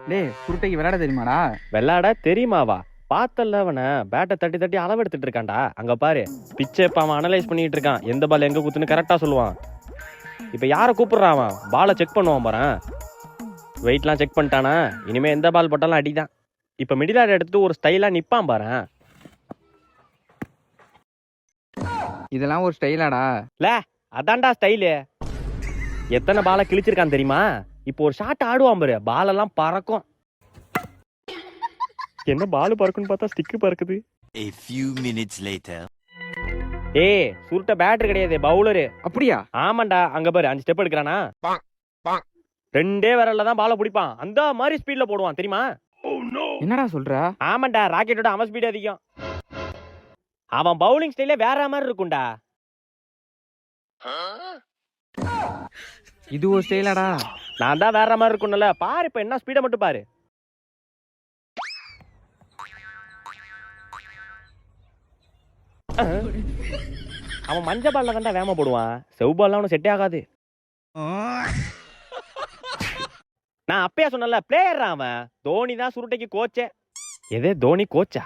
டேய் சுருட்டைக்கு விளையாட தெரியுமாடா? விளையாட தெரியுமாவா? பார்த்தல அவனை பேட்டை தட்டி தட்டி அளவு எடுத்துட்டு இருக்கான்டா. அங்க பாரு, பிச்சை இப்ப அவன் அனலைஸ் பண்ணிட்டு இருக்கான். எந்த பால் எங்க குத்துன்னு கரெக்டா சொல்லுவான். இப்ப யார கூப்பிடுறான் அவன்? பாலை செக் பண்ணுவான் பாரு. வெயிட்லாம் செக் பண்ணிட்டானா? இனிமே எந்த பால் போட்டாலும் அடிதான். இப்ப மிடில் ஆர்டர் எடுத்துட்டு ஒரு ஸ்டைலா நிப்பான் பாரு. இதெல்லாம் ஒரு ஸ்டைலாடா? அதான்டா ஸ்டைலு. எத்தனை பாலை கிழிச்சிருக்கான் தெரியுமா? இப்போ ஒரு ஷாட் ஆடுவான் பாரு, பாலெல்லாம் பறக்கும். என்ன பால் பறக்குன்னு பார்த்தா ஸ்டிக்கு பறக்குது. A few minutes later. ஏய் சுருட்ட பேட்டர் கிடையாது, பவுலரு. அப்படியா? ஆமாண்டா, அங்க பாரு 5 ஸ்டெப் எடுக்கிறானா? 2 விரல்ல தான் பாலை பிடிப்பான். அந்த மாதிரி ஸ்பீட்ல போடுவான் தெரியுமா? என்னடா சொல்ற? ஆமாண்டா, ராக்கெட்டோட அவன் ஸ்பீட் அதிகம். அவன் பவுலிங் ஸ்டைலே வேற மாதிரி இருக்கும்டா. இது ஒரு ஸ்டைலாடா? நான் தான் வேற மாதிரி இருக்கும்ல. பாரு இப்ப என்ன ஸ்பீட மட்டும் பாரு. அவன் மஞ்ச பால்ல தான்டா வேம போடுவான். செவ்பால்லாம் அவனுக்கு செட்டே ஆகாது. நான் அப்பயே சொன்னல, பிளேயர் அவன். தோனி தான் சுருட்டைக்கு கோச்சே. எதே தோனி கோச்சா?